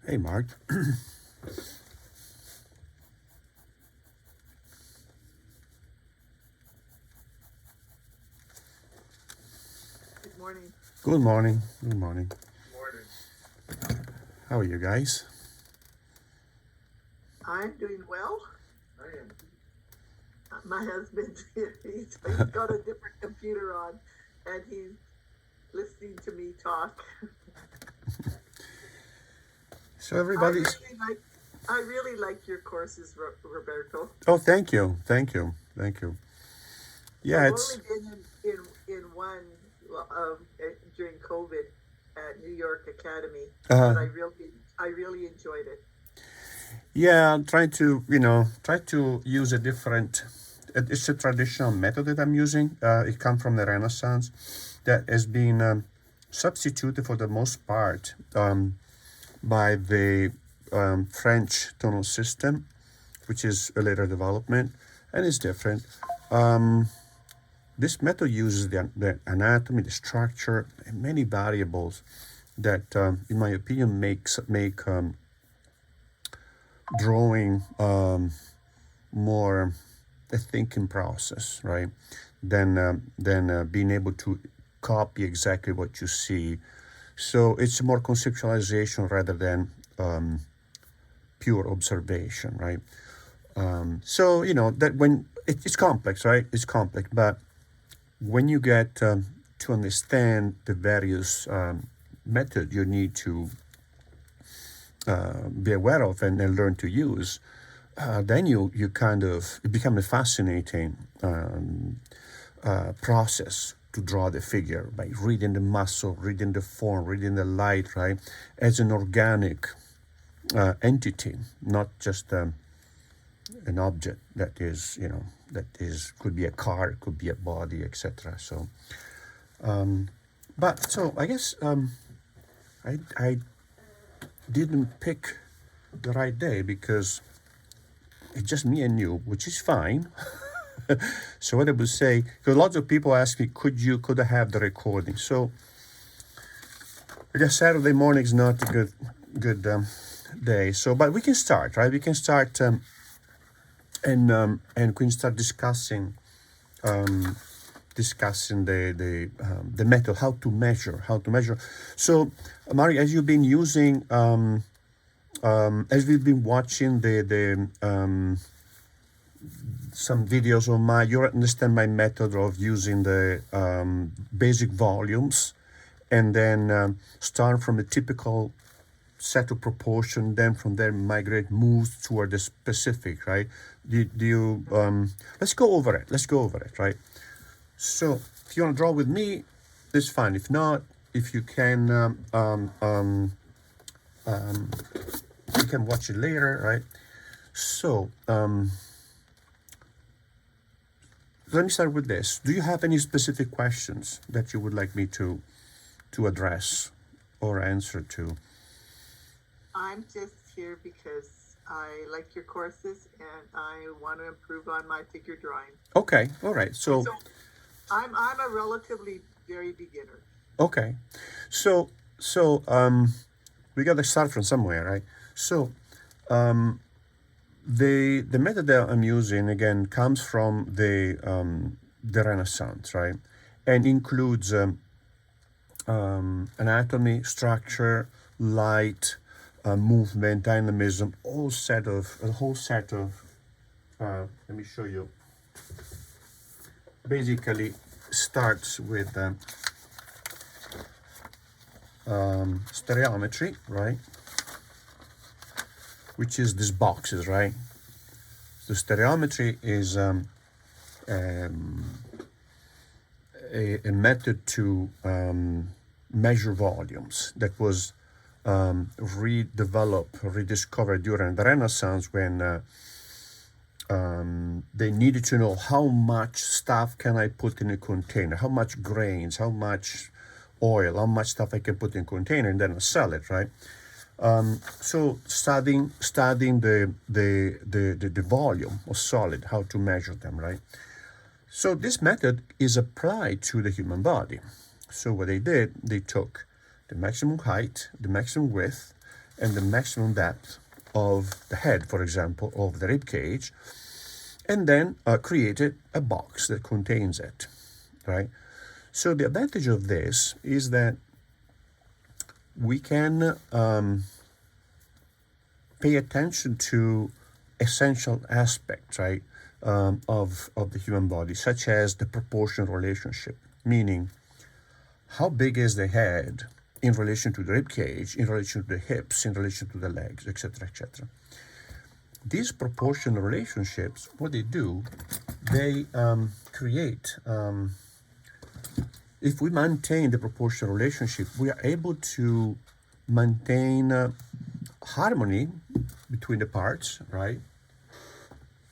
Hey, Mark. Good morning. Good morning. Good morning. Morning. How are you guys? I'm doing well. I am. My husband, he's got a different computer on, and he's listening to me talk. So I everybody's. really like, I really like your courses, Roberto. Oh, thank you. Thank you. Thank you. Yeah, I've it's. only been in one during COVID at New York Academy, Uh, but I really enjoyed it. yeah, I'm trying to, try to use a different. It's a traditional method that I'm using. It comes from the Renaissance that has been substituted for the most part by the French tonal system, which is a later development and is different. This method uses the anatomy, the structure, and many variables that, in my opinion, make drawing more a thinking process, right? Than being able to copy exactly what you see. So it's more conceptualization rather than pure observation, right? So that when it's complex, right? It's complex, but when you get to understand the various method you need to be aware of and learn to use, then you kind of it become a fascinating process to draw the figure by reading the muscle, reading the form, reading the light, right, as an organic entity, not just an object that is, that is could be a car, could be a body, etc. So, but so I guess I didn't pick the right day because it's just me and you, which is fine. So what I would say, because lots of people ask me, could I have the recording? So I guess Saturday morning is not a good day. So, but we can start, right? We can start and we can start discussing the method, how to measure. So, Mari, as you've been using, as we've been watching the some videos of my, you understand my method of using the basic volumes, and then start from a typical set of proportion, then from there migrate, moves toward the specific, right? Do you let's go over it. Let's go over it, right? So if you want to draw with me, that's fine. If not, if you can, you can watch it later, right? So let me start with this. Do you have any specific questions that you would like me to address or answer to? I'm just here because I like your courses and I want to improve on my figure drawing. Okay, all right. So So I'm a relatively very beginner. okay, so we got to start from somewhere, right? So the method that I'm using again comes from the Renaissance, right, and includes anatomy, structure, light, movement, dynamism, a whole set of. Let me show you. Basically, starts with stereometry, right, which is these boxes, right. The stereometry is a method to measure volumes that was rediscovered during the Renaissance when they needed to know how much stuff can I put in a container, how much grains, how much oil, how much stuff I can put in a container, and then sell it, right? So studying the volume of solid, how to measure them, right? So this method is applied to the human body. So what they did, they took the maximum height, the maximum width, and the maximum depth of the head, for example, of the rib cage, and then created a box that contains it, right? So the advantage of this is that we can pay attention to essential aspects, right, of the human body, such as the proportion relationship, meaning how big is the head in relation to the rib cage, in relation to the hips, in relation to the legs, etc., etc. These proportional relationships, what they do, they create, if we maintain the proportional relationship, we are able to maintain harmony between the parts, right?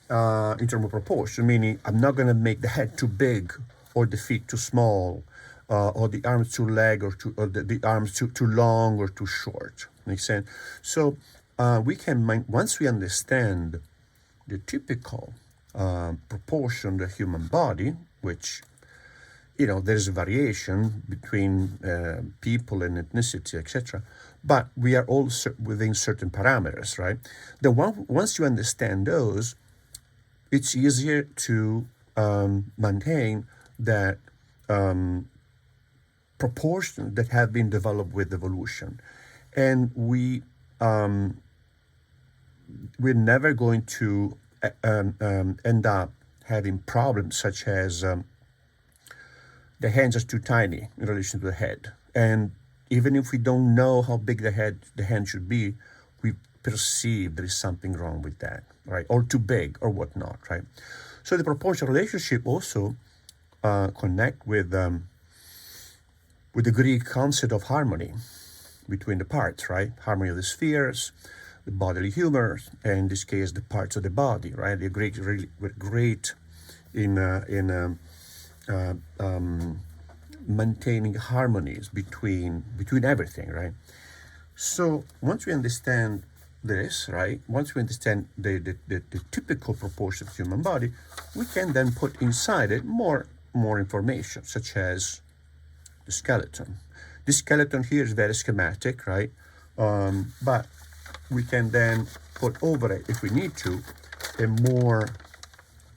In terms of proportion, meaning I'm not going to make the head too big or the feet too small, or the arms too leg or the arms too long or too short. Makes sense? So we can, once we understand the typical proportion of the human body, which, you know, there's a variation between people and ethnicity, etc. But we are all within certain parameters, right? Once you understand those, it's easier to maintain that proportion that have been developed with evolution, and we're never going to end up having problems such as the hands are too tiny in relation to the head, and even if we don't know how big the hand should be, we perceive there is something wrong with that, right? Or too big or whatnot, right? So the proportional relationship also connect with the Greek concept of harmony between the parts, right? Harmony of the spheres, the bodily humor, and in this case, the parts of the body, right? The Greeks really were great in maintaining harmonies between everything, right? So once we understand this, right? Once we understand the typical proportion of the human body, we can then put inside it more information, such as the skeleton. This skeleton here is very schematic, right? But we can then put over it, if we need to, a more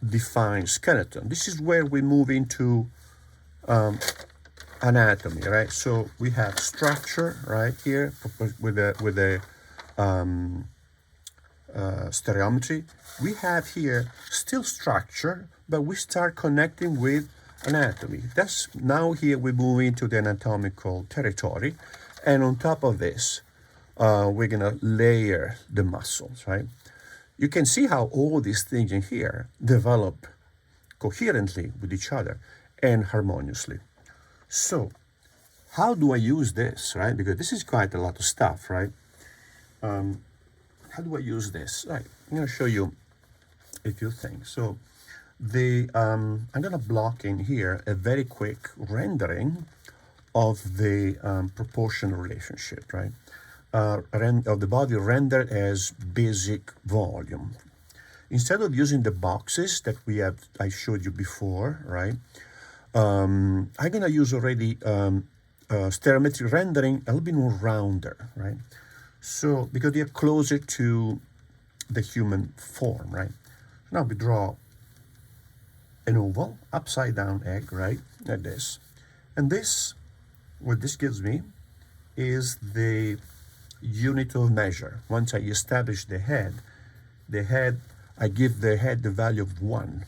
defined skeleton. This is where we move into anatomy, right? So we have structure right here with a stereometry. We have here still structure, but we start connecting with anatomy. That's now here we move into the anatomical territory, and on top of this, we're gonna layer the muscles, right? You can see how all these things in here develop coherently with each other and harmoniously. So, how do I use this, right? Because this is quite a lot of stuff, right? How do I use this? Right, I'm going to show you a few things. So, I'm going to block in here a very quick rendering of the proportional relationship, right? Of the body rendered as basic volume. Instead of using the boxes that I showed you before, right? I'm gonna use already stereometric rendering a little bit more rounder, right? So because they are closer to the human form, right? Now we draw an oval, upside down egg, right? Like this. And what this gives me is the unit of measure. Once I establish the head, I give the head the value of 1.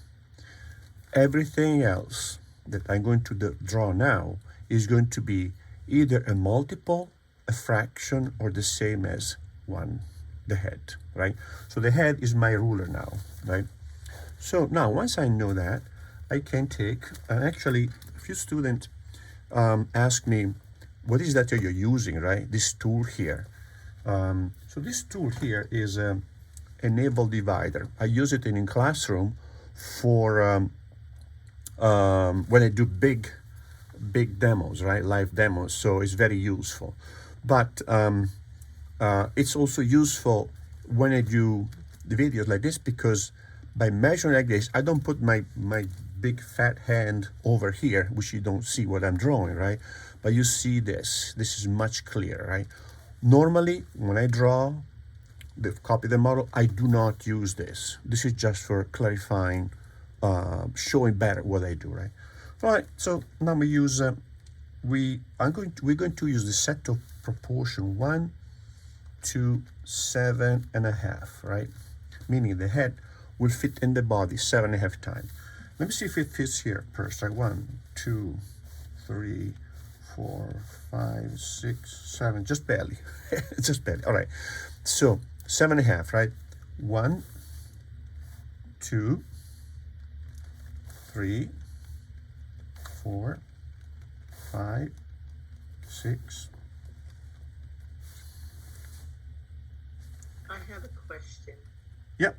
Everything else that I'm going to draw now is going to be either a multiple, a fraction, or the same as 1, the head, right? So the head is my ruler now, right? So now, once I know that, I can take, actually, a few students ask me, what is that you're using, right? This tool here. So this tool here is a navel divider. I use it in classroom for when I do big demos, right? Live demos. So it's very useful. But it's also useful when I do the videos like this, because by measuring like this, I don't put my big fat hand over here, which you don't see what I'm drawing, right? But you see this. This is much clearer, right? Normally, when I draw the copy the model, I do not use this. This is just for clarifying, showing better what I do, right? All right. So now we use we're going to use the set of proportion 1 to 7.5, right? Meaning the head will fit in the body 7.5 times. Let me see if it fits here first. Like 1, 2, 3, 4, 5, 6, 7, just barely, just barely. All right. So 7.5, right? 1, 2, 3, 4, 5, 6. I have a question. Yep.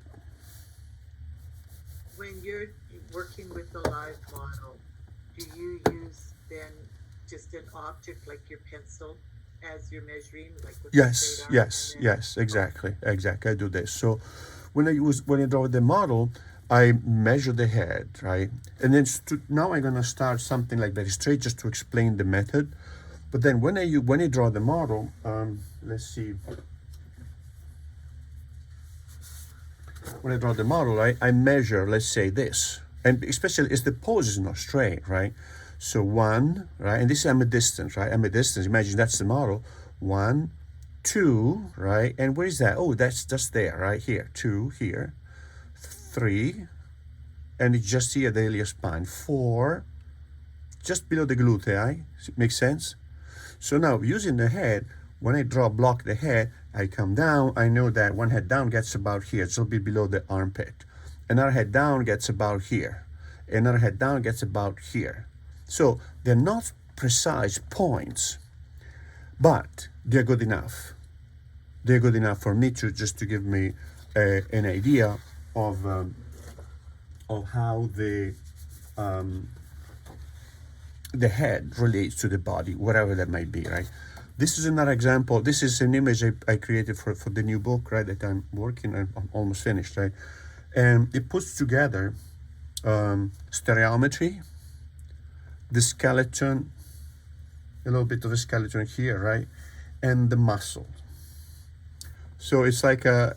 When you're working with the live model, do you use then just an object like your pencil as you're measuring, like with the Yes, straight arm? yes, yes, exactly, exactly. I do this. So when I draw the model, I measure the head, right? And then now I'm gonna start something like very straight just to explain the method. But then when I draw the model, let's see. When I draw the model, right, I measure, let's say this, and especially if the pose is not straight, right? So 1, right, and this I'm a distance, right? I'm a distance. Imagine that's the model. 1, 2, right, and where is that? Oh, that's just there, right here. 2 here, 3, and it's just here the iliac spine. 4, just below the glutei. Makes sense? So now using the head, when I block the head, I come down. I know that one head down gets about here. It's a little bit below the armpit. Another head down gets about here. Another head down gets about here. So they're not precise points, but they're good enough. They're good enough for me to just to give me an idea of how the head relates to the body, whatever that might be, right? This is another example. This is an image I created for the new book, right, that I'm working on. I'm almost finished, right? And it puts together stereometry, the skeleton, a little bit of the skeleton here, right, and the muscle. So it's like a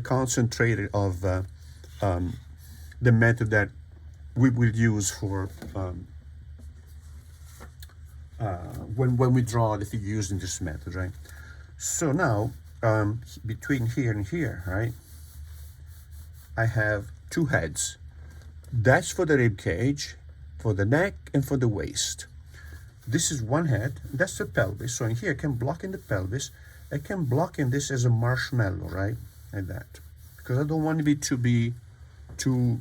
concentrated of the method that we will use for when we draw the figure using this method, right? So now between here and here, right, I have 2 heads. That's for the rib cage, for the neck, and for the waist. This is one head. That's the pelvis. So in here I can block in the pelvis. I can block in this as a marshmallow, right, like that, because I don't want it to be too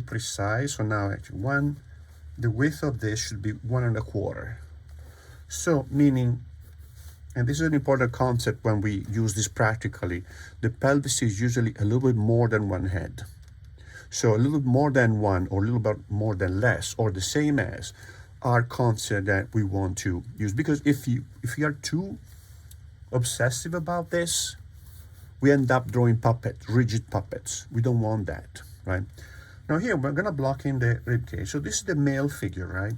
precise. So now actually the width of this should be 1.25. So meaning, and this is an important concept when we use this practically, the pelvis is usually a little bit more than one head. So a little bit more than one, or a little bit more than less, or the same as, are concepts that we want to use. Because if you are too obsessive about this, we end up drawing puppets, rigid puppets. We don't want that, right? Now here, we're gonna block in the rib cage. So this is the male figure, right?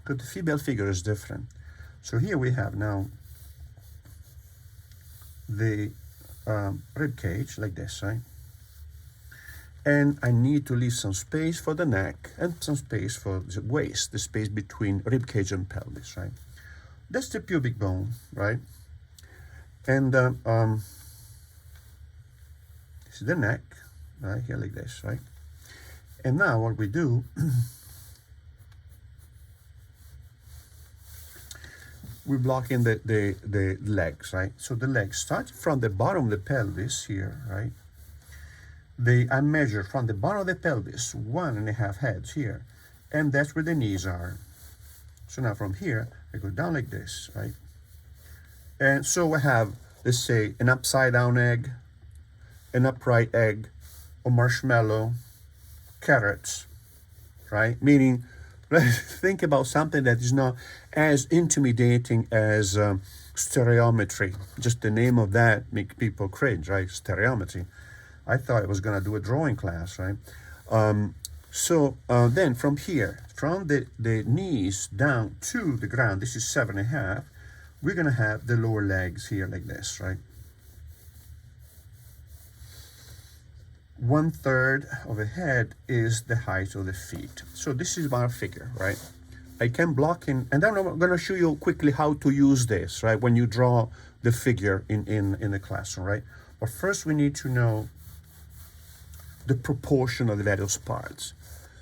But the female figure is different. So here we have now the rib cage like this, right? And I need to leave some space for the neck and some space for the waist, the space between rib cage and pelvis, right? That's the pubic bone, right? And this is the neck, right here like this, right? And now what we do, we block in the legs, right? So the legs start from the bottom of the pelvis here, right? I measure from the bottom of the pelvis 1.5 heads here, and that's where the knees are. So now from here, I go down like this, right? And so I have, let's say, an upside down egg, an upright egg, a marshmallow, carrots, right? Meaning, let's think about something that is not as intimidating as stereometry. Just the name of that makes people cringe, right? Stereometry. I thought I was going to do a drawing class, right? So then from here, from the knees down to the ground, this is 7.5. we're going to have the lower legs here like this, right? 1/3 of the head is the height of the feet. So this is our figure, right? I can block in, and then I'm going to show you quickly how to use this, right? When you draw the figure in the classroom, right? But first we need to know the proportion of the various parts.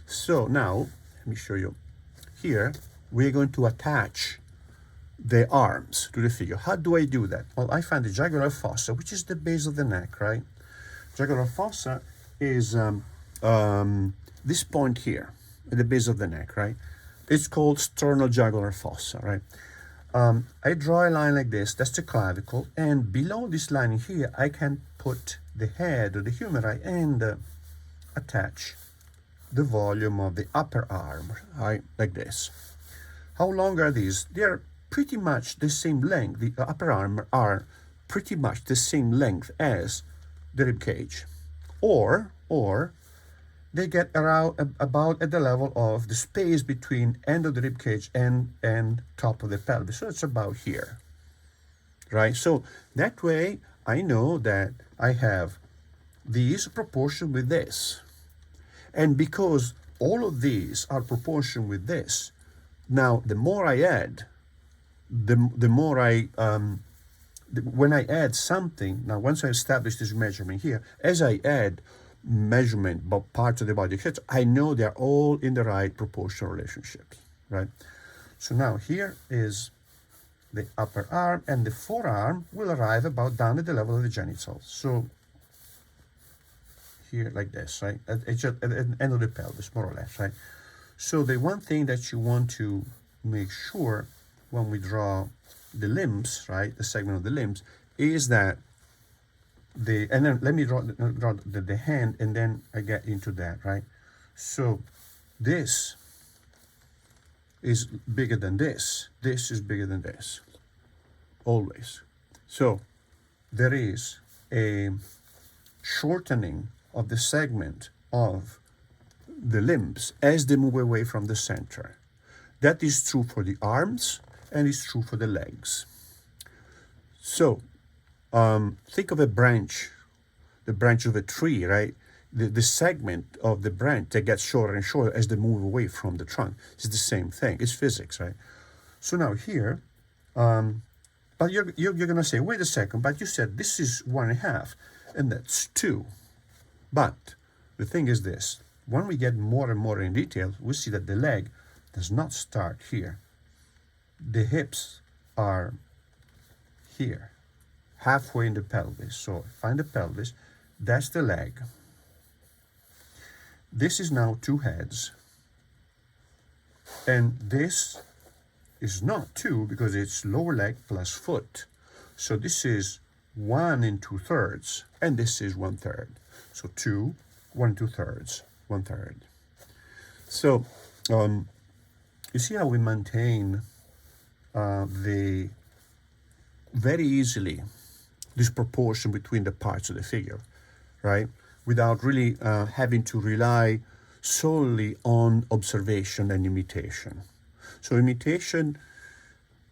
So now, let me show you. Here, we're going to attach the arms to the figure. How do I do that? Well, I find the jugular fossa, which is the base of the neck, right? Jugular fossa is this point here, at the base of the neck, right? It's called sternal-jugular fossa, right? I draw a line like this, that's the clavicle, and below this line here, I can put the head or the humeri and attach the volume of the upper arm, right, like this. How long are these? They're pretty much the same length. The upper arm are pretty much the same length as the rib cage, or they get around about at the level of the space between end of the rib cage and top of the pelvis. So it's about here, right? So that way I know that I have these proportion with this. And because all of these are proportion with this, now the more I add, the more when I add something, now once I establish this measurement here, as I add measurement but parts of the body, etc., I know they're all in the right proportional relationships, right? So now here is the upper arm, and the forearm will arrive about down at the level of the genitals. So here like this, right? It's at the end of the pelvis, more or less, right? So the one thing that you want to make sure when we draw the limbs, right, the segment of the limbs, is that and then let me draw the hand, and then I get into that, right? So this is bigger than this. This is bigger than this, always. So there is a shortening of the segment of the limbs as they move away from the center. That is true for the arms, and it's true for the legs. So think of a branch, the branch of a tree, right? The segment of the branch that gets shorter and shorter as they move away from the trunk. It's the same thing. It's physics, right? So now here, but you're going to say, wait a second, but you said this is 1.5, and that's 2. But the thing is this, when we get more and more in detail, we see that the leg does not start here. The hips are here, halfway in the pelvis. So find the pelvis, that's the leg. This is now 2 heads. And this is not 2 because it's lower leg plus foot. So this is 1 2/3, and this is 1/3. So 2, 1 2/3, 1/3. So you see how we maintain the very easily this proportion between the parts of the figure, right? Without really having to rely solely on observation and imitation. So imitation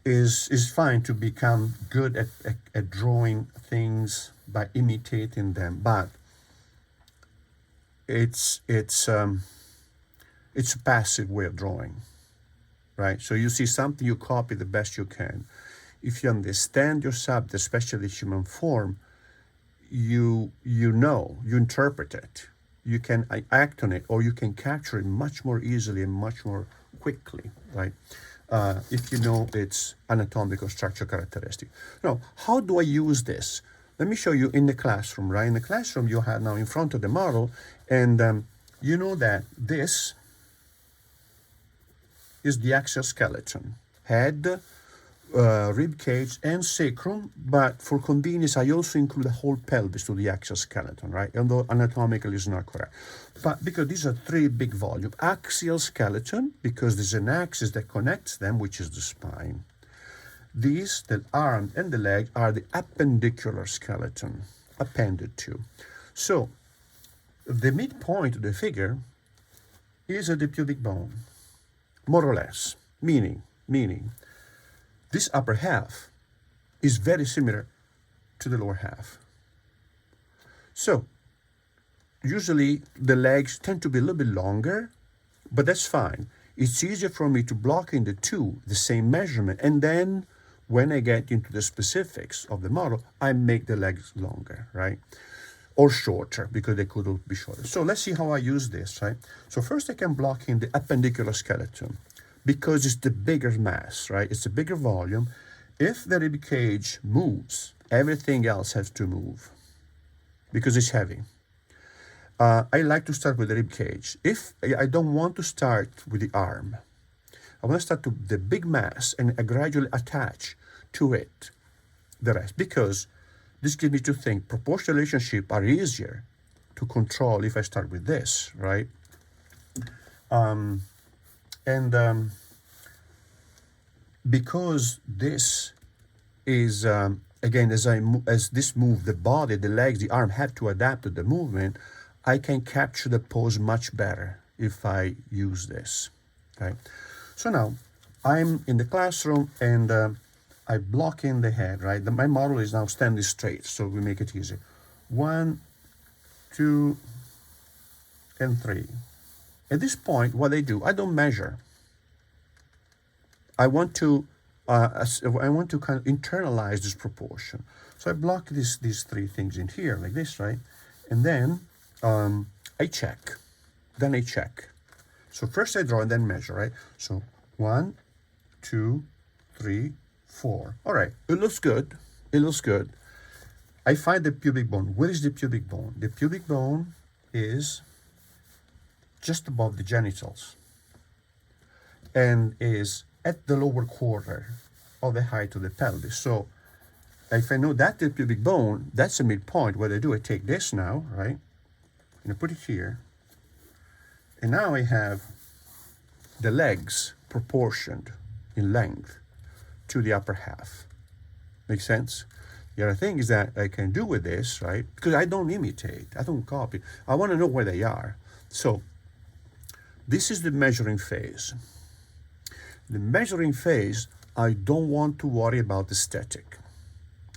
is fine to become good at drawing things by imitating them, but it's a passive way of drawing, right? So you see something, you copy the best you can. If you understand your subject, especially the human form, you interpret it, you can act on it, or you can capture it much more easily and much more quickly, right? If you know its anatomical structure characteristic. Now, how do I use this? Let me show you in the classroom, right? In the classroom, you have now in front of the model, and you know that this is the axial skeleton, head, rib cage, and sacrum, but for convenience, I also include the whole pelvis to the axial skeleton, right? Although anatomically is not correct. But because these are 3 big volumes, axial skeleton, because there's an axis that connects them, which is the spine. These, the arm and the leg, are the appendicular skeleton, appended to. So, the midpoint of the figure is at the pubic bone, more or less, meaning this upper half is very similar to the lower half. So usually the legs tend to be a little bit longer, but that's fine. It's easier for me to block in the two, the same measurement, and then when I get into the specifics of the model, I make the legs longer, right? Or shorter, because they could be shorter. So let's see how I use this, right? So first I can block in the appendicular skeleton, because it's the bigger mass, right? It's a bigger volume. If the rib cage moves, everything else has to move, because it's heavy. I like to start with the rib cage. If I don't want to start with the arm, I want to start to the big mass and I gradually attach to it the rest, because this gives me to think proportional relationships are easier to control if I start with this, right? Because this is again, as this move, the body, the legs, the arm have to adapt to the movement. I can capture the pose much better if I use this. Okay, so now I'm in the classroom and I block in the head. Right, my model is now standing straight, so we make it easy. 1, 2, and 3. At this point, what I do, I don't measure. I want to kind of internalize this proportion. So I block these three things in here like this, right? And then I check. Then I check. So first I draw and then measure, right? So 1, 2, 3, 4. All right, it looks good. It looks good. I find the pubic bone. Where is the pubic bone? The pubic bone is just above the genitals and is at the lower quarter of the height of the pelvis. So if I know that the pubic bone, that's a midpoint. What I do, I take this now, right? And I put it here. And now I have the legs proportioned in length to the upper half. Make sense? The other thing is that I can do with this, right? Because I don't imitate, I don't copy. I want to know where they are. So this is the measuring phase. The measuring phase, I don't want to worry about aesthetic.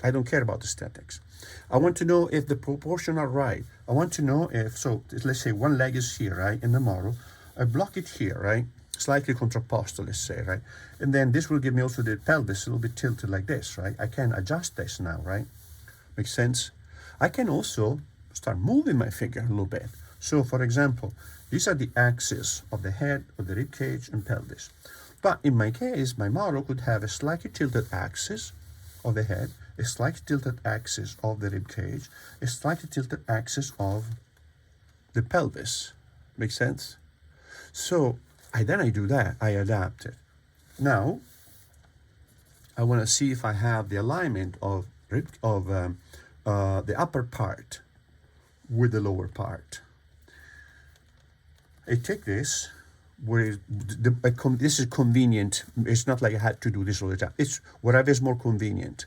I don't care about aesthetics. I want to know if the proportions are right. I want to know if, so let's say one leg is here, right, in the model. I block it here, right, slightly contrapposto, let's say, right? And then this will give me also the pelvis a little bit tilted like this, right? I can adjust this now, right? Makes sense? I can also start moving my finger a little bit. So, for example, these are the axes of the head, of the rib cage, and pelvis. But in my case, my model could have a slightly tilted axis of the head, a slightly tilted axis of the rib cage, a slightly tilted axis of the pelvis. Make sense? So then I do that, I adapt it. Now, I want to see if I have the alignment of the upper part with the lower part. I take this, where this is convenient. It's not like I had to do this all the time. It's whatever is more convenient.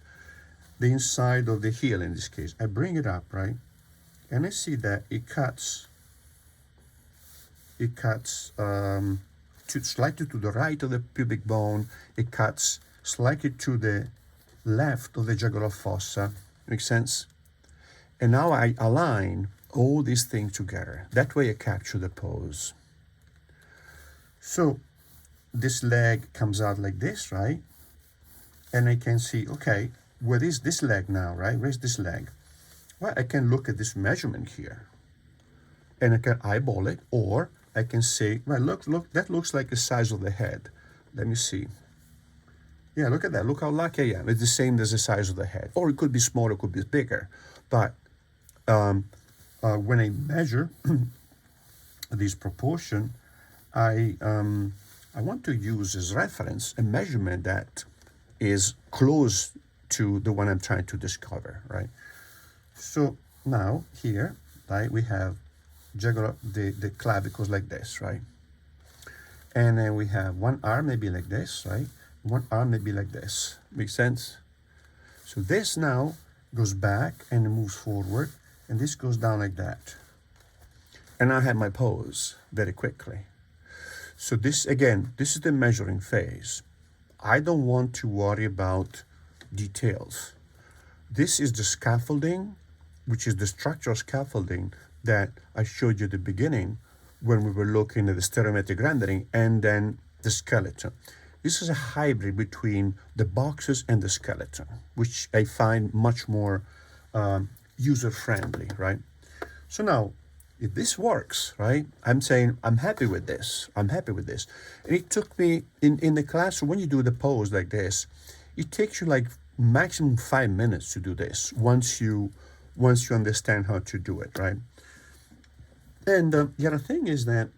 The inside of the heel in this case. I bring it up, right? And I see that it cuts slightly to the right of the pubic bone. It cuts slightly to the left of the jugular fossa. Makes sense? And now I align all these things together. That way I capture the pose. So this leg comes out like this, right? And I can see, okay, where is this leg now, right? Where's this leg? Well, I can look at this measurement here. And I can eyeball it, or I can say, well, look, that looks like the size of the head. Let me see. Yeah, look at that. Look how lucky I am. It's the same as the size of the head. Or it could be smaller, it could be bigger. But when I measure this proportion, I want to use as reference a measurement that is close to the one I'm trying to discover, right? So now here, right, we have jugular, the clavicles like this, right? And then we have one arm maybe like this, right? One arm maybe like this. Makes sense? So this now goes back and moves forward, and this goes down like that. And I have my pose very quickly. So this, again, this is the measuring phase. I don't want to worry about details. This is the scaffolding, which is the structural scaffolding that I showed you at the beginning when we were looking at the stereometric rendering, and then the skeleton. This is a hybrid between the boxes and the skeleton, which I find much more user-friendly, right? So now, if this works, right, I'm saying I'm happy with this. I'm happy with this. And it took me, in the class, when you do the pose like this, it takes you like maximum 5 minutes to do this once you understand how to do it, right? And the other thing is that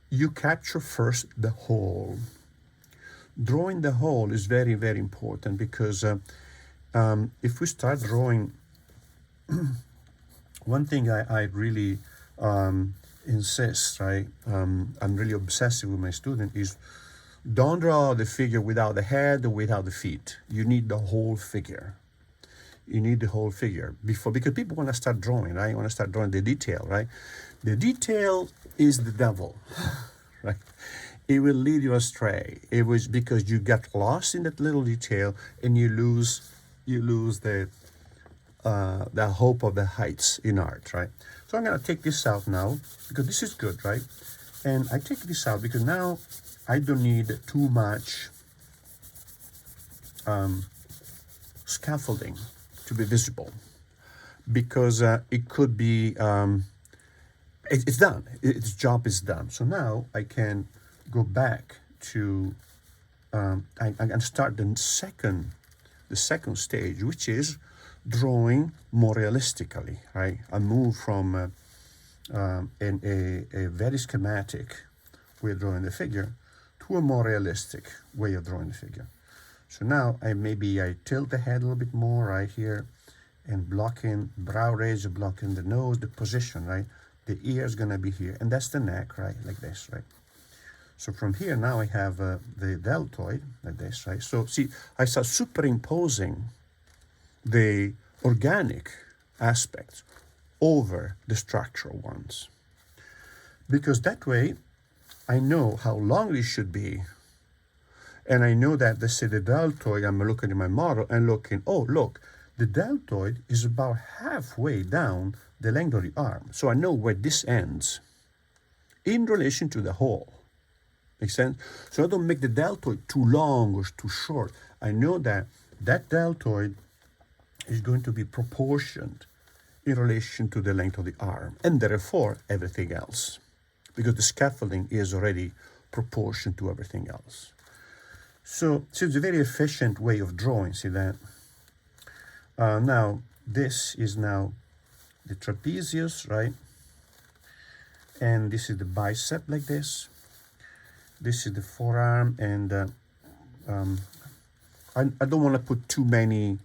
you capture first the whole. Drawing the whole is very, very important, because if we start drawing, one thing I really insist, right? I'm really obsessive with my student is don't draw the figure without the head or without the feet. You need the whole figure. You need the whole figure because people want to start drawing, right? You want to start drawing the detail, right? The detail is the devil, right? It will lead you astray. It was because you get lost in that little detail and you lose the hope of the heights in art, right? So I'm gonna take this out now because this is good, right? And I take this out because now I don't need too much scaffolding to be visible, because it could be it's done. Its job is done. So now I can go back to I can start the second stage, which is drawing more realistically, right? I move from a very schematic way of drawing the figure to a more realistic way of drawing the figure. So now I tilt the head a little bit more right here, and blocking brow ridge, blocking the nose, the position, right? The ear is gonna be here, and that's the neck, right? Like this, right? So from here now I have the deltoid like this, right? So see, I start superimposing the organic aspects over the structural ones, because that way I know how long it should be, and I know that, let's say the deltoid, I'm looking at my model and looking, oh look, the deltoid is about halfway down the length of the arm, so I know where this ends in relation to the whole. Makes sense? So I don't make the deltoid too long or too short. I know that deltoid is going to be proportioned in relation to the length of the arm, and therefore everything else, because the scaffolding is already proportioned to everything else. So it's a very efficient way of drawing, see that? Now, this is now the trapezius, right? And this is the bicep like this. This is the forearm, and I don't want to put too many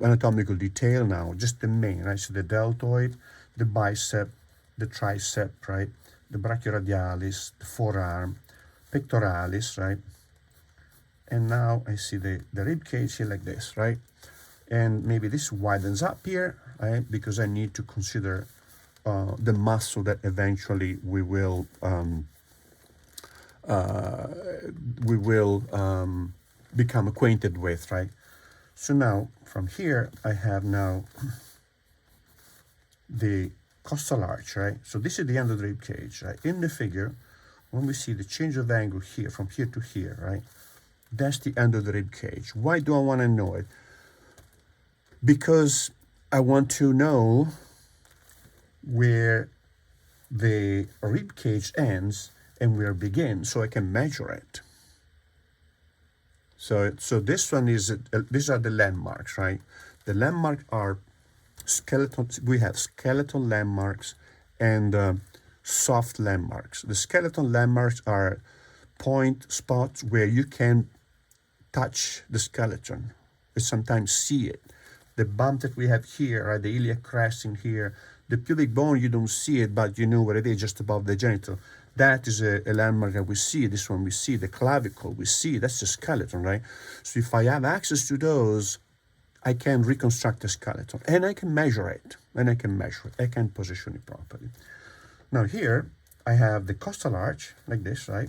anatomical detail now, just the main, right? So the deltoid, the bicep, the tricep, right? The brachioradialis, the forearm, pectoralis, right? And now I see the rib cage here like this, right? And maybe this widens up here, right? Because I need to consider the muscle that eventually we will become acquainted with, right? So now from here I have now the costal arch, right? So this is the end of the rib cage, right? In the figure, when we see the change of angle here, from here to here, right? That's the end of the rib cage. Why do I want to know it? Because I want to know where the rib cage ends and where it begins, so I can measure it. So this one is, these are the landmarks, right? The landmarks are skeleton. We have skeletal landmarks and soft landmarks. The skeleton landmarks are point spots where you can touch the skeleton. You sometimes see it. The bump that we have here, right? The iliac crest in here. The pubic bone, you don't see it, but you know where it is, just above the genital. That is a landmark that we see. This one we see. The clavicle we see. That's the skeleton, right? So if I have access to those, I can reconstruct the skeleton, and I can measure it, I can position it properly. Now here I have the costal arch like this, right?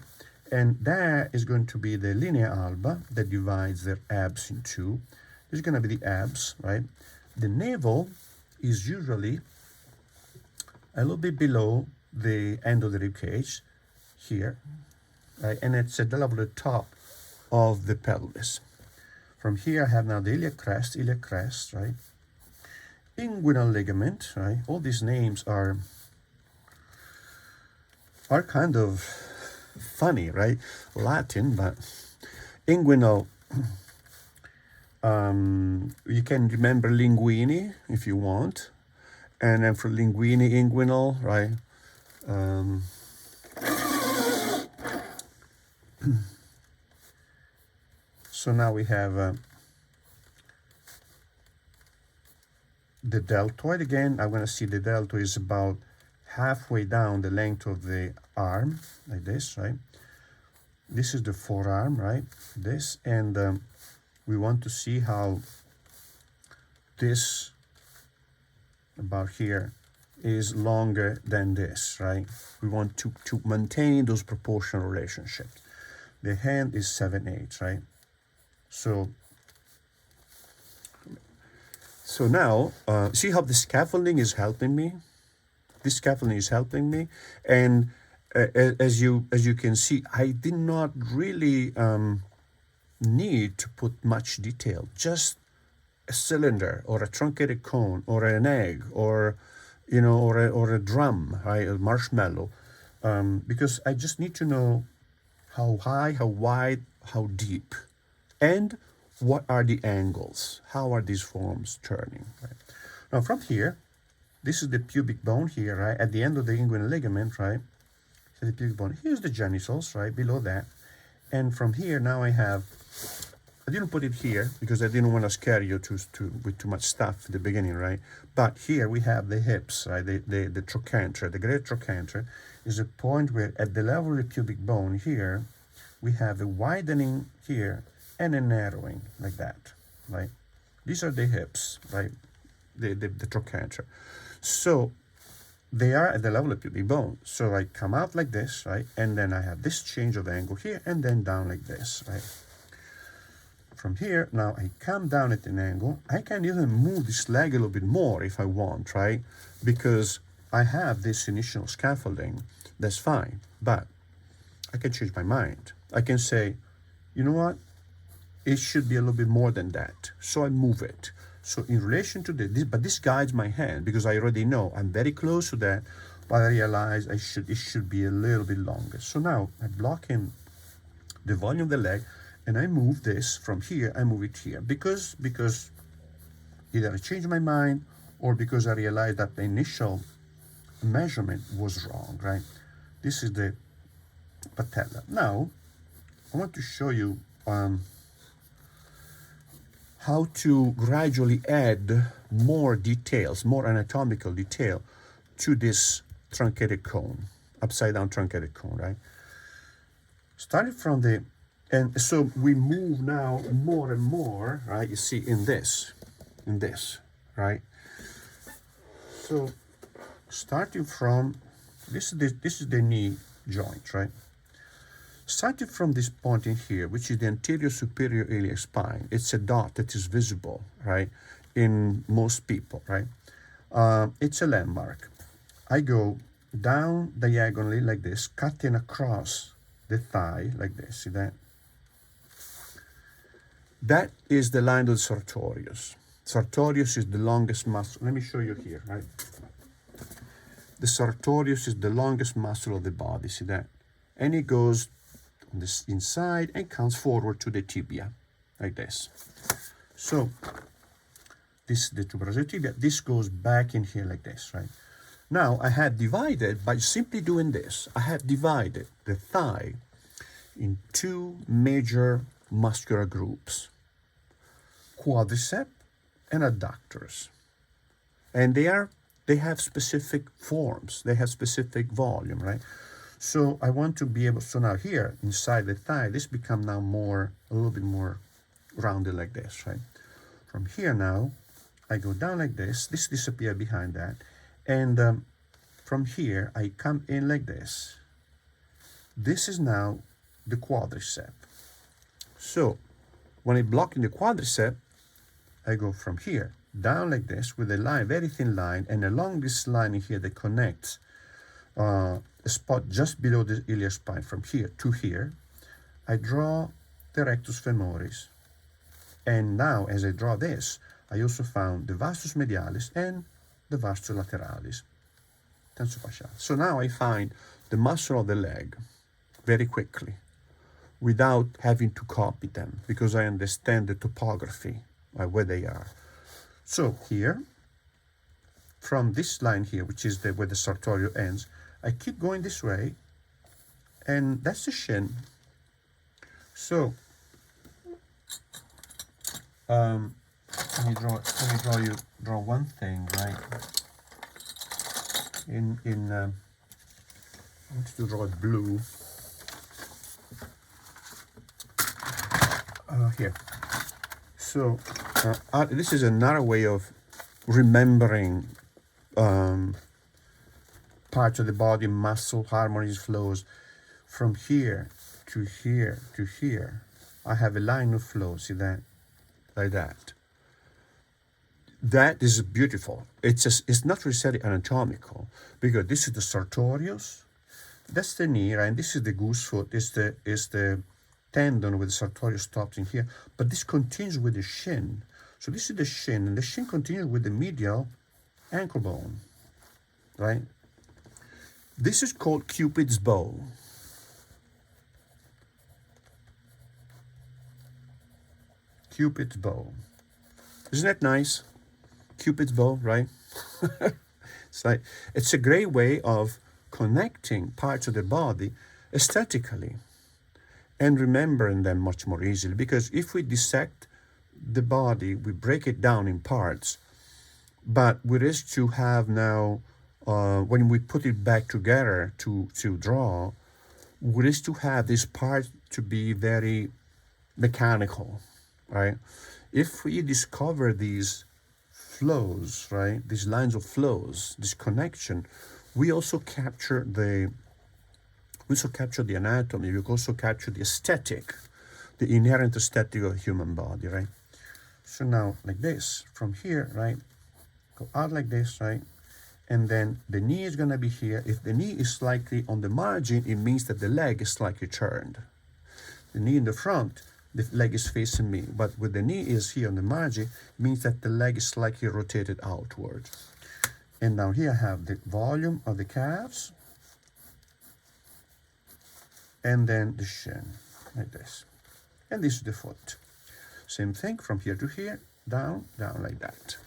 And that is going to be the linea alba that divides their abs in two. This is going to be the abs, right? The navel is usually a little bit below the end of the rib cage here, right? And it's at the level of the top of the pelvis. From here, I have now the iliac crest, right? Inguinal ligament, right? All these names are kind of funny, right? Latin, but inguinal. You can remember linguini if you want, and then for linguini, inguinal, right? So now we have the deltoid again. I'm going to see the deltoid is about halfway down the length of the arm, like this, right? This is the forearm, right? This, and we want to see how this about here is longer than this, right? We want to maintain those proportional relationships. The hand is 7/8, right? So now, see how the scaffolding is helping me? This scaffolding is helping me, and as you can see, I did not really need to put much detail. Just a cylinder or a truncated cone or an egg or or a drum, right? A marshmallow, because I just need to know how high, how wide, how deep, and what are the angles? How are these forms turning? Right? Now from here, this is the pubic bone here, right? At the end of the inguinal ligament, right? So the pubic bone. Here's the genitals, right? Below that. And from here, now I didn't put it here because I didn't want to scare you with too much stuff at the beginning, right? But here we have the hips, right? The trochanter, the great trochanter is a point where at the level of the pubic bone here, we have a widening here and a narrowing like that, right? These are the hips, right? The trochanter. So they are at the level of pubic bone. So I come out like this, right? And then I have this change of angle here and then down like this, right? From here, now I come down at an angle. I can even move this leg a little bit more if I want, right? Because I have this initial scaffolding. That's fine. But I can change my mind. I can say, you know what? It should be a little bit more than that. So I move it. So in relation to this, but this guides my hand because I already know I'm very close to that, but I realize it should be a little bit longer. So now I'm blocking the volume of the leg, and I move this from here, I move it here. Because either I change my mind or because I realized that the initial measurement was wrong, right? This is the patella. Now, I want to show you how to gradually add more details, more anatomical detail to this truncated cone, upside down truncated cone, right? Starting from and so we move now more and more, right? You see in this, right? So starting from, this is the knee joint, right? Starting from this point in here, which is the anterior superior iliac spine, it's a dot that is visible, right, in most people, right? It's a landmark. I go down diagonally like this, cutting across the thigh like this, see that? That is the line of the sartorius. Sartorius is the longest muscle. Let me show you here, right? The sartorius is the longest muscle of the body, see that? And it goes on this inside and comes forward to the tibia, like this. So this is the tuberosity tibia. This goes back in here like this, right? Now I have divided, by simply doing this, I have divided the thigh in two major muscular groups, quadricep and adductors. And they have specific forms, they have specific volume, right? So I want to be able, so now here inside the thigh, this become now a little bit more rounded like this, right? From here now, I go down like this disappear behind that, and from here I come in like this. This is now the quadricep. So when I block in the quadricep, I go from here down like this with a line, very thin line, and along this line here that connects a spot just below the iliac spine from here to here, I draw the rectus femoris. And now, as I draw this, I also found the vastus medialis and the vastus lateralis, tensofacialis. So now I find the muscle of the leg very quickly without having to copy them because I understand the topography, where they are. So here, from this line here, which is where the sartorial ends, I keep going this way, and that's the shin. So let me draw one thing, right? I want to draw it blue. Here. So this is another way of remembering parts of the body, muscle, harmonies, flows. From here to here to here, I have a line of flow. See that? Like that. That is beautiful. It's not necessarily anatomical because this is the sartorius, that's the knee, right? And this is the goose foot. Is the tendon with the sartorius stops in here, but this continues with the shin. So this is the shin, and the shin continues with the medial ankle bone, right? This is called Cupid's bow. Cupid's bow. Isn't that nice? Cupid's bow, right? It's a great way of connecting parts of the body aesthetically and remembering them much more easily. Because if we dissect the body, we break it down in parts, but we risk to have now, when we put it back together to draw, we risk to have this part to be very mechanical, right? If we discover these flows, right, these lines of flows, this connection, we also capture the anatomy, we also capture the aesthetic, the inherent aesthetic of the human body, right? So now, like this, from here, right, go out like this, right, and then the knee is going to be here. If the knee is slightly on the margin, it means that the leg is slightly turned. The knee in the front, the leg is facing me, but with the knee is here on the margin, it means that the leg is slightly rotated outward. And now here I have the volume of the calves, and then the shin, like this. And this is the foot. Same thing from here to here, down, down like that.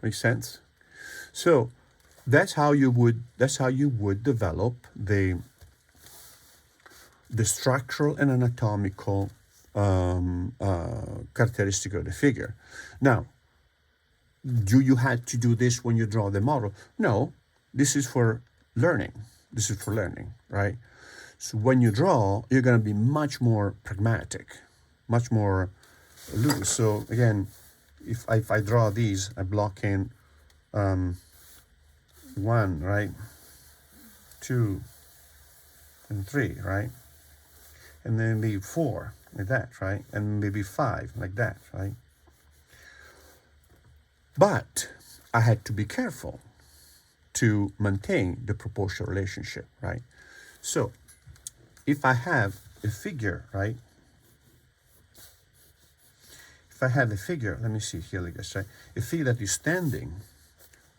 Makes sense? So that's how you would develop the structural and anatomical characteristic of the figure. Now, do you have to do this when you draw the model? No, this is for learning. This is for learning, right? So when you draw, you're going to be much more pragmatic, much more loose. So again, if I draw these, I block in 1, right, 2, and 3, right, and then maybe 4 like that, right, and maybe 5 like that, right. But I had to be careful to maintain the proportional relationship, right. So if I have a figure, right, if I have a figure, let me see here like this, right, a figure that is standing,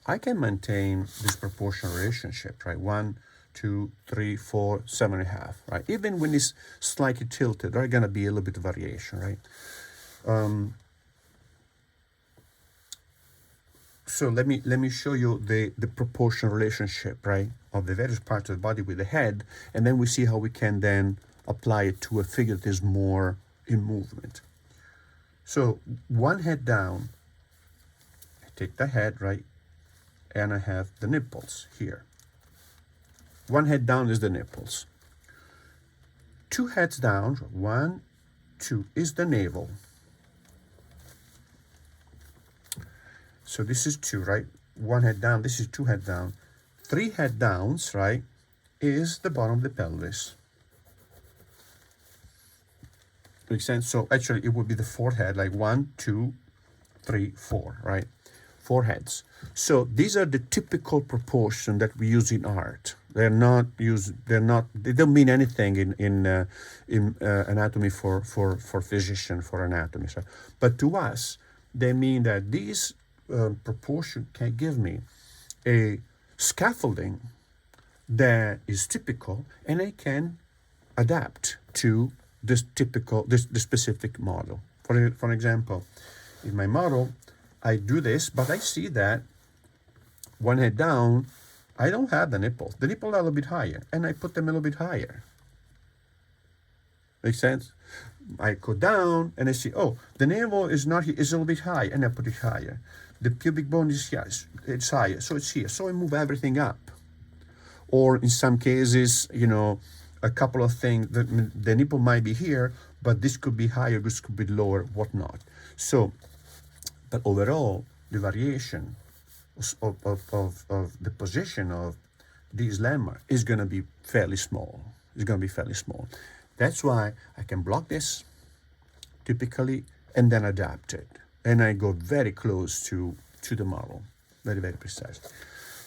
I can maintain this proportional relationship, right? 1, 2, 3, 4, 7.5, right? Even when it's slightly tilted, there's gonna be a little bit of variation, right? So let me show you the proportional relationship, right, of the various parts of the body with the head, and then we see how we can then apply it to a figure that is more in movement. So one head down, I take the head, right, and I have the nipples here. One head down is the nipples. 2 heads down, 1, 2, is the navel. So this is 2, right? 1 head down, this is 2 head down. 3 head downs, right, is the bottom of the pelvis. Makes sense? So actually it would be the forehead, like 1, 2, 3, 4, right? Four heads. So these are the typical proportion that we use in art. They're not used. They're not. They don't mean anything in anatomy for physician for anatomy. So, but to us, they mean that these proportion can give me a scaffolding that is typical, and I can adapt to this typical, the specific model. For example, in my model, I do this, but I see that one head down, I don't have the nipples. The nipples are a little bit higher, and I put them a little bit higher. Make sense? I go down, and I see, oh, the navel is not here, it's a little bit high, and I put it higher. The pubic bone is here, it's higher, so it's here. So I move everything up. Or in some cases, a couple of things, the nipple might be here, but this could be higher, this could be lower, whatnot. So, but overall, the variation of the position of these landmarks is going to be fairly small. It's going to be fairly small. That's why I can block this typically and then adapt it. And I go very close to the model, very, very precise.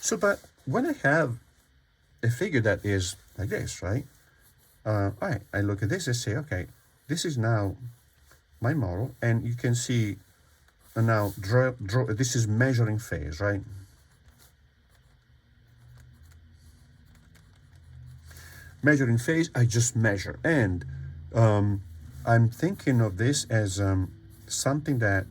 So, but when I have a figure that is like this, right? All right, I look at this and say, okay, this is now my model, and you can see now draw. This is measuring phase, right? Measuring phase, I just measure, and I'm thinking of this as something that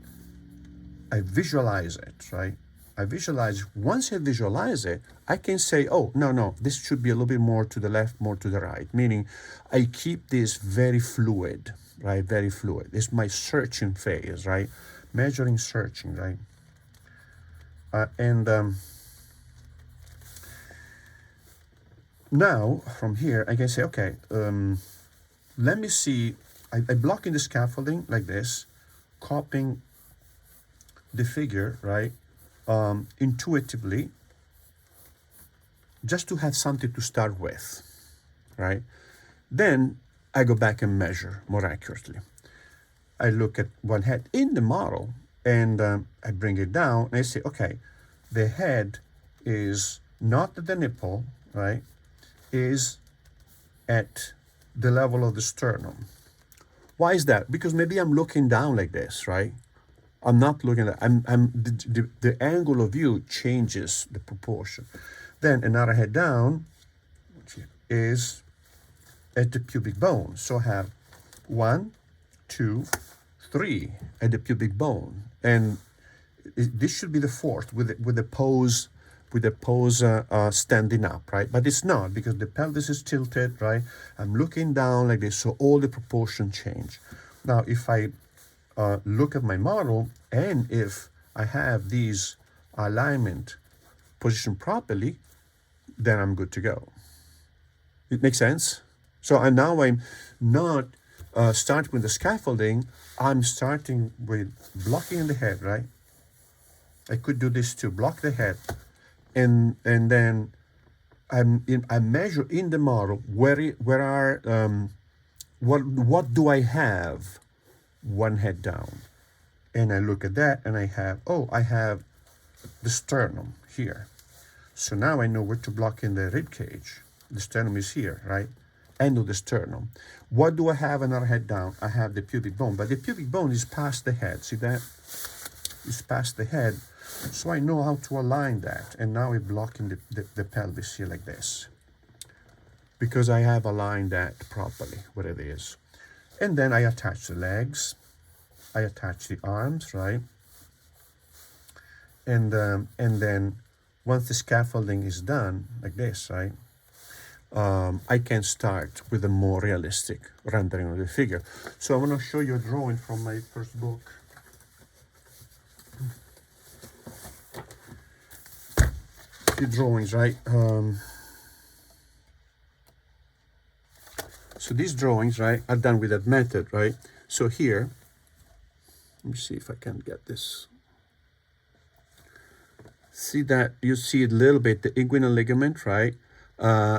I visualize it, right? I visualize, once I visualize it, I can say, oh, no, this should be a little bit more to the left, more to the right, meaning I keep this very fluid, right? Very fluid. It's my searching phase, right? Measuring, searching, right? Now, from here, I can say, okay, let me see, I block in the scaffolding like this, copying the figure, right? Intuitively, just to have something to start with, right? Then I go back and measure more accurately. I look at one head in the model, and I bring it down, and I say, okay, the head is not at the nipple, right? Is at the level of the sternum. Why is that? Because maybe I'm looking down like this, right? I'm not looking at, the angle of view changes the proportion. Then another head down is at the pubic bone. So I have 1, 2, 3 at the pubic bone. And this should be the fourth with the pose, standing up, right? But it's not, because the pelvis is tilted, right? I'm looking down like this, so all the proportions change. Now, if I look at my model, and if I have these alignment positioned properly, then I'm good to go. It makes sense? So and now I'm not starting with the scaffolding, I'm starting with blocking the head, right? I could do this too, block the head, and then I measure in the model what do I have one head down, and I look at that, and I have the sternum here. So now I know where to block in the rib cage. The sternum is here, right? End of the sternum. What do I have another head down? I have the pubic bone, but the pubic bone is past the head. See that? It's past the head. So I know how to align that. And now I'm blocking the pelvis here like this, because I have aligned that properly, where it is. And then I attach the legs. I attach the arms, right? And then once the scaffolding is done, like this, right? I can start with a more realistic rendering of the figure. So I want to show you a drawing from my first book. The drawings, right? So these drawings, right, are done with that method, right? So here, let me see if I can get this. See that, you see a little bit, the inguinal ligament, right?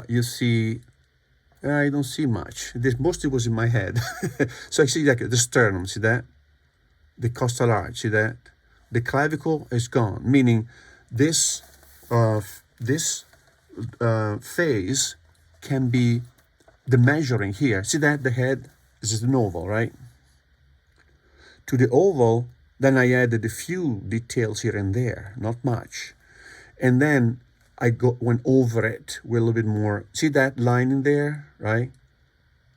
You see I don't see much. This mostly was in my head. So I see like the sternum, see that? The costal arch, see that? The clavicle is gone, meaning this phase can be the measuring here. See that the head, this is an oval, right? To the oval, then I added a few details here and there, not much. And then went over it with a little bit more. See that line in there, right?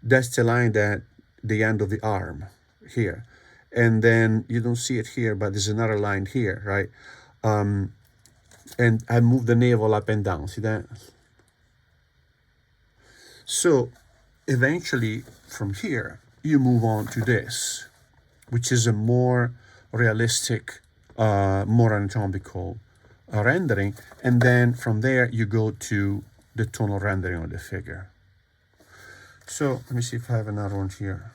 That's the line that the end of the arm here. And then you don't see it here, but there's another line here, right? And I move the navel up and down, see that? So eventually from here, you move on to this, which is a more realistic, more anatomical rendering. And then from there, you go to the tonal rendering of the figure. So let me see if I have another one here.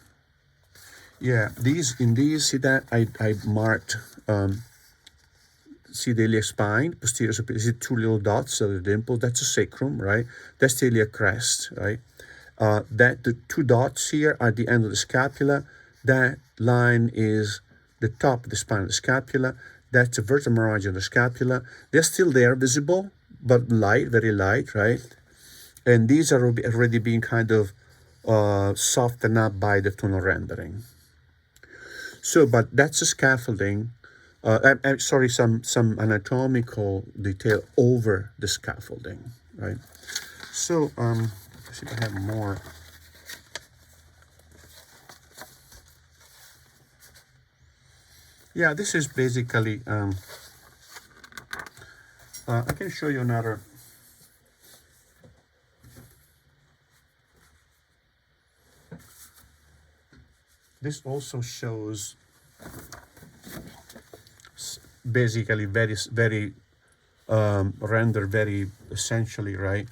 Yeah, in these, see that I marked, see the iliac spine, posterior, superior, see two little dots of the dimple, that's a sacrum, right? That's the iliac crest, right? That the two dots here are the end of the scapula. That line is the top of the spine of the scapula. That's the vertebral margin of the scapula. They're still there, visible, but light, very light, right? And these are already being kind of softened up by the tonal rendering. So, but that's a scaffolding. I'm sorry, some anatomical detail over the scaffolding, right? So, let's see if I have more. Yeah, this is basically, I can show you another. This also shows basically very render very essentially, right?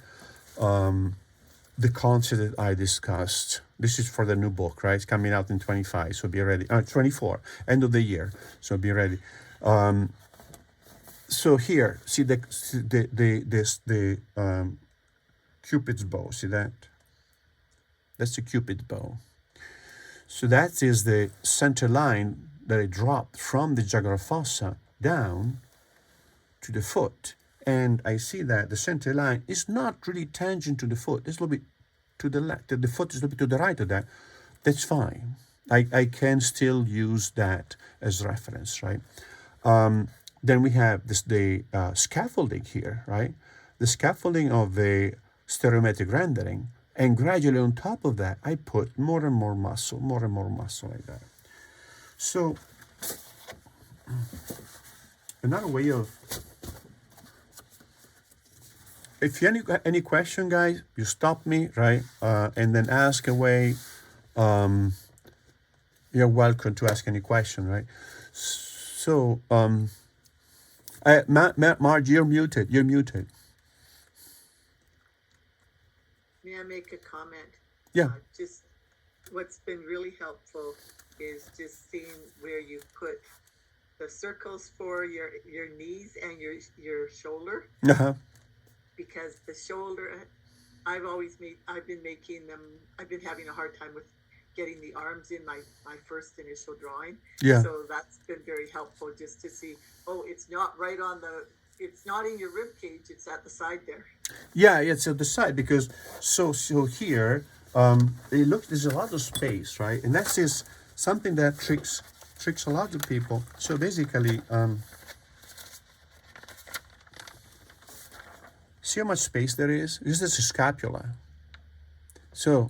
The concept that I discussed. This is for the new book, right? It's coming out in 25, so be ready. 24, end of the year, so be ready. So here, see the Cupid's bow. See that? That's the Cupid's bow. So that is the center line that I dropped from the jugular fossa down to the foot. And I see that the center line is not really tangent to the foot. It's a little bit to the left. The foot is a little bit to the right of that. That's fine. I can still use that as reference, right? Then we have the scaffolding here, right? The scaffolding of the stereometric rendering. And gradually on top of that, I put more and more muscle like that. So another way of, if you have any question, guys, you stop me, right? And then ask away. You're welcome to ask any question, right? So, Marge, you're muted. You're muted. May I make a comment? Yeah. Just what's been really helpful is just seeing where you put the circles for your knees and your shoulder. Uh-huh. Because the shoulder, I've been making them, I've been having a hard time with getting the arms in my first initial drawing. Yeah. So that's been very helpful just to see, it's not right on it's not in your rib cage, it's at the side there. Yeah, it's at the side because so here there's a lot of space, right? And that is something that tricks a lot of people. So basically, see how much space there is? This is a scapula. So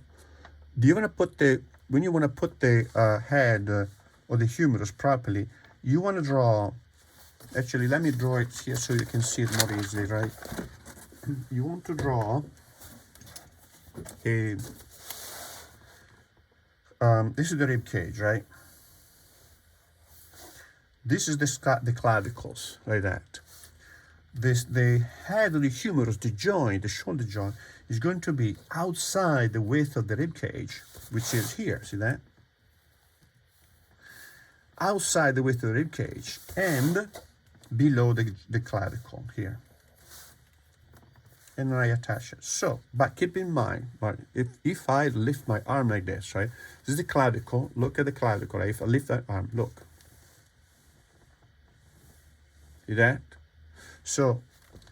when you want to put the head or the humerus properly, you want to draw. Actually, let me draw it here so you can see it more easily, right? You want to draw a, this is the rib cage, right? This is the clavicles, like that. The head of the humerus, the joint, the shoulder joint, is going to be outside the width of the rib cage, which is here, see that? Outside the width of the rib cage, and below the clavicle here. and I attach it. So, but keep in mind, right, if I lift my arm like this, right, this is the clavicle, look at the clavicle, right? If I lift that arm, look, see that? So,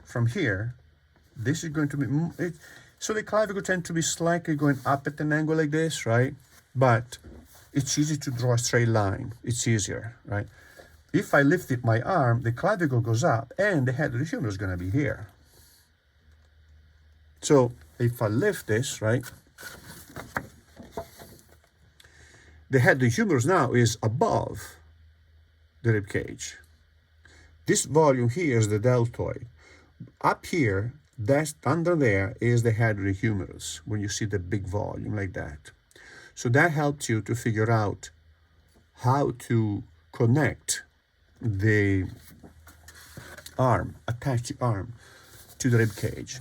from here, this is going to be, so the clavicle tends to be slightly going up at an angle like this, right? But it's easy to draw a straight line. It's easier, right? If I lift it, my arm, the clavicle goes up and the head of the humerus is going to be here. So if I lift this, right, the head of the humerus now is above the rib cage. This volume here is the deltoid. Up here, that's under there is the head of the humerus when you see the big volume like that. So that helps you to figure out how to connect the arm, attach the arm to the rib cage.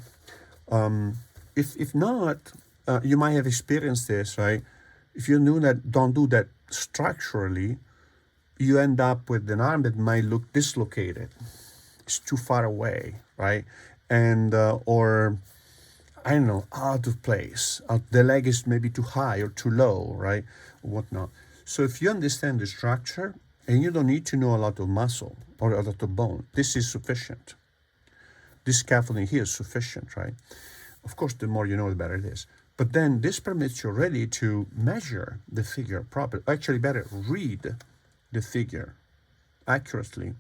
If not, you might have experienced this, right? If you don't do that structurally, you end up with an arm that might look dislocated. It's too far away, right? And or I don't know, out of place. The leg is maybe too high or too low, right? Or whatnot. So if you understand the structure, and you don't need to know a lot of muscle or a lot of bone, this is sufficient. This scaffolding here is sufficient, right? Of course, the more you know, the better it is. But then this permits you already to measure the figure properly. Actually, better read the figure accurately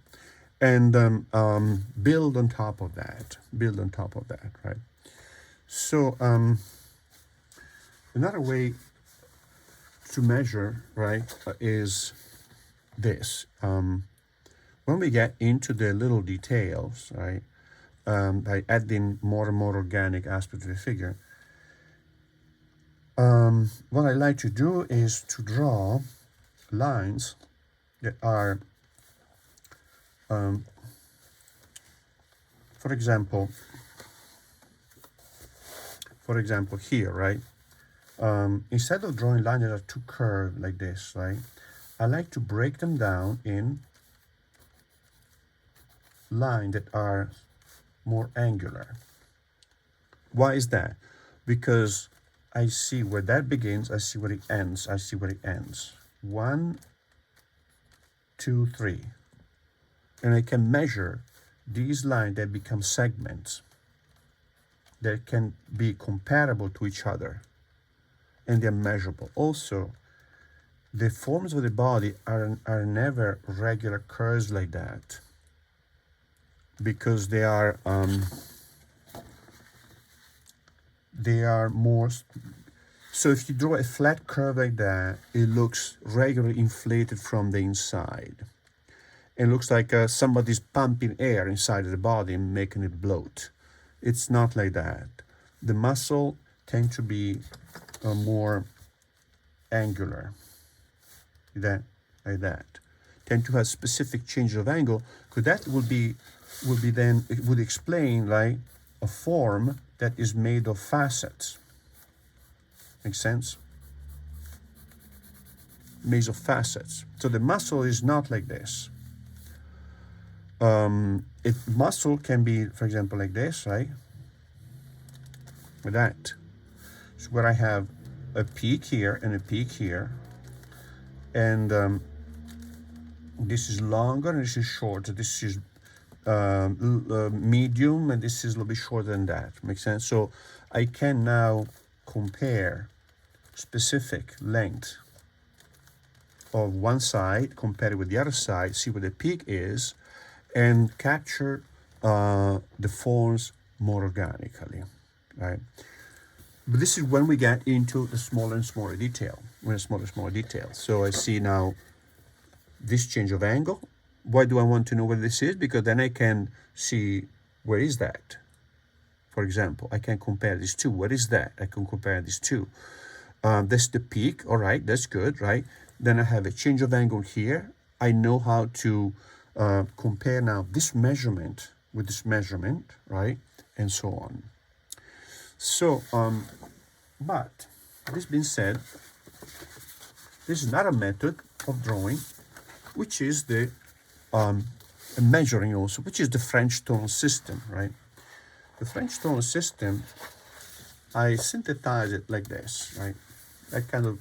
and build on top of that. Build on top of that, right? So another way to measure, right, is this. When we get into the little details, right, by adding more and more organic aspect to the figure, what I like to do is to draw lines that are, for example, here, right? Instead of drawing lines that are too curved like this, right? I like to break them down in lines that are more angular. Why is that? Because I see where that begins, I see where it ends, I see where it ends. 1, 2, 3. And I can measure these lines that become segments that can be comparable to each other, and they're measurable. Also, the forms of the body are never regular curves like that, because they are more. So if you draw a flat curve like that, it looks regularly inflated from the inside. It looks like somebody's pumping air inside of the body and making it bloat. It's not like that. The muscle tend to be more angular, like that. Tend to have specific change of angle, because that would be then, it would explain like a form that is made of facets. Make sense? Made of facets. So the muscle is not like this. Muscle can be, for example, like this, right? Like that. So where I have a peak here and a peak here, and this is longer and this is shorter. This is medium and this is a little bit shorter than that. Makes sense? So I can now compare specific length of one side, compare it with the other side, see where the peak is, and capture the forms more organically, right? But this is when we get into the smaller and smaller detail, smaller detail. So I see now this change of angle. Why do I want to know where this is? Because then I can see where is that. For example, I can compare these two. What is that? I can compare these two. That's the peak. All right, that's good, right? Then I have a change of angle here. I know how to compare now this measurement with this measurement, right? And so on. So, but this being said, this is another method of drawing, which is the measuring also, which is the French tonal system, right? the French tone system, I synthesize it like this, right? I kind of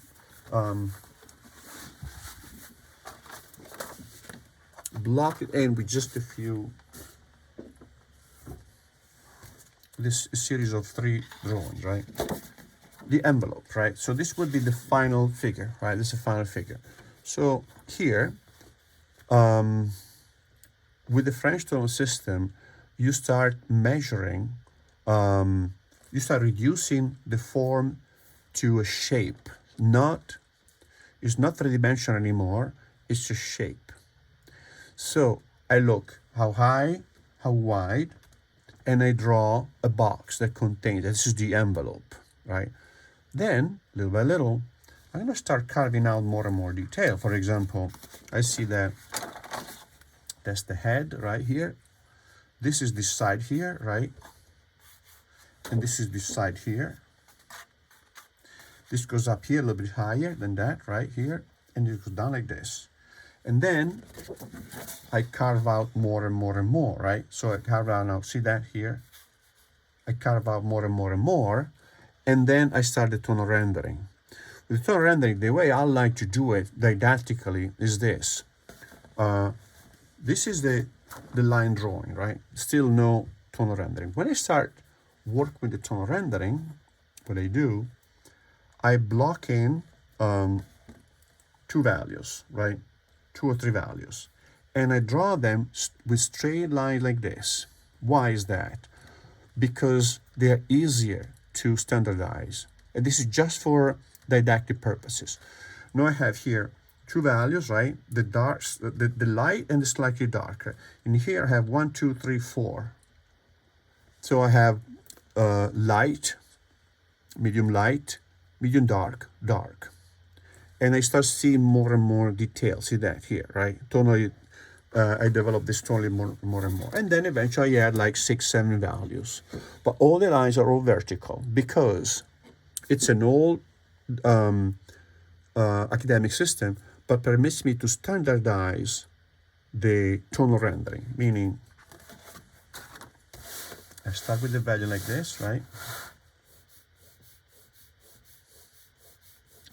block it in with just a few, this series of 3 drawings, right? The envelope, right? So this would be the final figure, right? This is the final figure. So here, with the French tone system, you start measuring, you start reducing the form to a shape. It's not 3-dimensional anymore, it's a shape. So I look how high, how wide, and I draw a box that contains, this is the envelope, right? Then, little by little, I'm going to start carving out more and more detail. For example, I see that that's the head right here. This is this side here, right? And this is this side here. This goes up here a little bit higher than that, right here. And it goes down like this. And then I carve out more and more and more, right? So I carve out now, see that here? I carve out more and more and more. And then I start the tonal rendering. With tonal rendering, the way I like to do it didactically is this. This is the line drawing, right? Still no tonal rendering. When I start work with the tonal rendering, what I do, I block in 2 values, right? 2 or 3 values. And I draw them with straight lines like this. Why is that? Because they're easier to standardize. And this is just for didactic purposes. Now I have here 2 values, right? The darks, the light and the slightly darker. And here I have 1, 2, 3, 4. So I have light, medium dark, dark. And I start seeing more and more detail. See that here, right? Tonally, I develop this tonally more and more. And then eventually I add like 6, 7 values. But all the lines are all vertical because it's an old academic system, but permits me to standardize the tonal rendering, meaning I start with the value like this, right?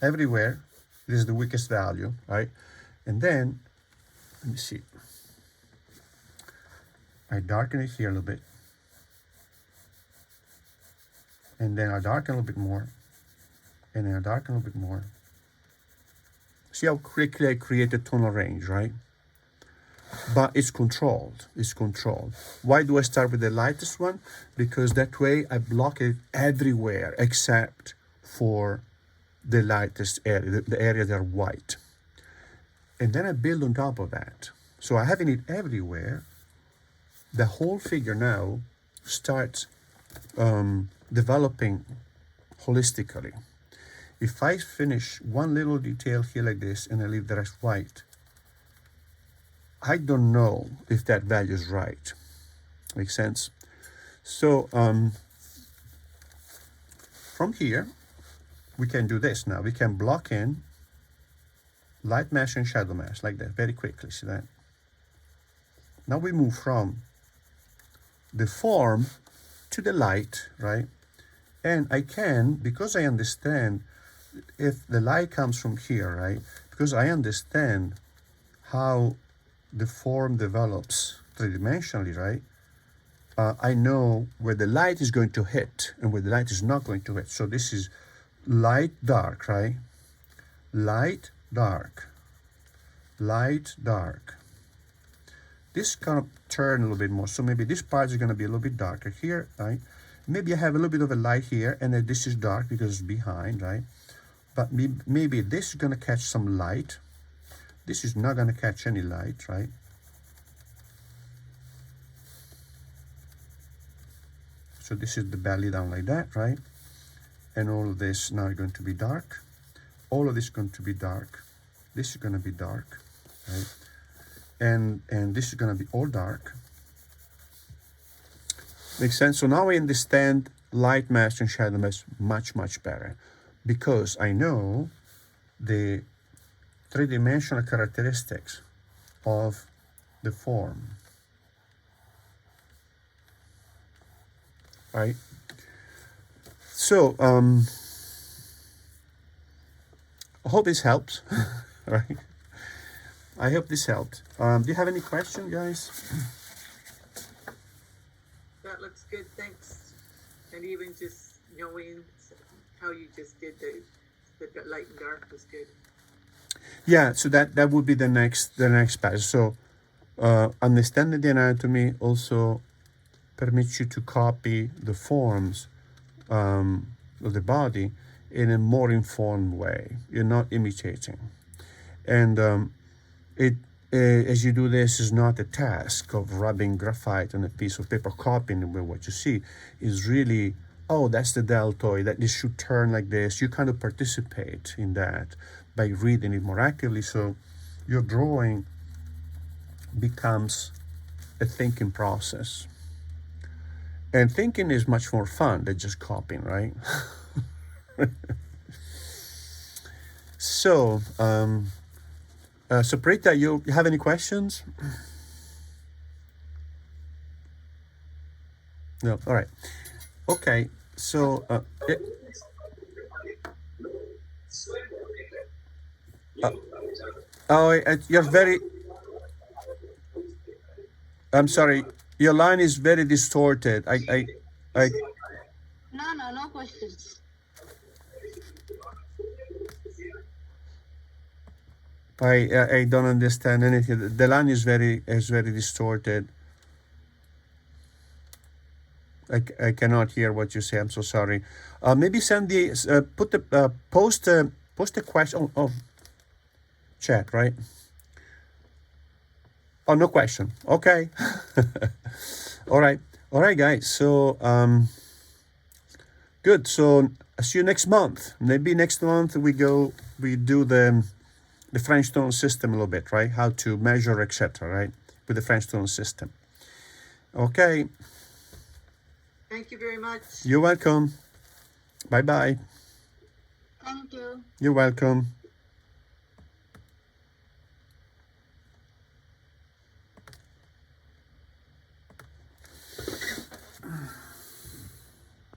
Everywhere, this is the weakest value, right? And then, let me see. I darken it here a little bit. And then I darken a little bit more. And then I darken a little bit more. See how quickly I create a tonal range, right? But it's controlled. It's controlled. Why do I start with the lightest one? Because that way I block it everywhere except for the lightest area, the area that are white. And then I build on top of that. So I having it everywhere, the whole figure now starts developing holistically. If I finish one little detail here like this and I leave the rest white, I don't know if that value is right. Makes sense? So from here, we can do this now. We can block in light mesh and shadow mesh like that very quickly. See that? Now we move from the form to the light, right? And I can, because I understand if the light comes from here, right? Because I understand how the form develops 3-dimensionally, right? I know where the light is going to hit and where the light is not going to hit. So this is light, dark, right? Light, dark, light, dark. This kind of turn a little bit more. So maybe this part is going to be a little bit darker here, right? Maybe I have a little bit of a light here, and then this is dark because it's behind, right? But maybe this is going to catch some light. This is not going to catch any light, right? So this is the belly down like that, right? And all of this now is going to be dark. All of this is going to be dark. This is going to be dark, right? And this is going to be all dark. Makes sense? So now I understand light mesh and shadow mesh much, much better because I know the 3-dimensional characteristics of the form. right? So I hope this helps, right? I hope this helped. Do you have any question, guys? That looks good. Thanks. And even just knowing how you just did the light and dark was good. Yeah, so that would be the next passage. So understanding the anatomy also permits you to copy the forms of the body in a more informed way. You're not imitating, and it as you do this is not a task of rubbing graphite on a piece of paper, copying what you see. Is really, oh, that's the deltoid, that this should turn like this. You kind of participate in that by reading it more actively. So your drawing becomes a thinking process. And thinking is much more fun than just copying, right? So, so Prita, you have any questions? No. All right. Okay. So, uh, oh, you're very. I'm sorry. Your line is very distorted. I, No, no, no questions. I don't understand anything. The line is very distorted. I cannot hear what you say. I'm so sorry. Maybe send the put the post a question. Oh, chat, right? Oh, no question. Okay. All right, guys. So good. So see you next month. Maybe next month we do the French tone system a little bit, right? How to measure, etc. Right, with the French tone system. Okay. Thank you very much. You're welcome. Bye bye. Thank you. You're welcome.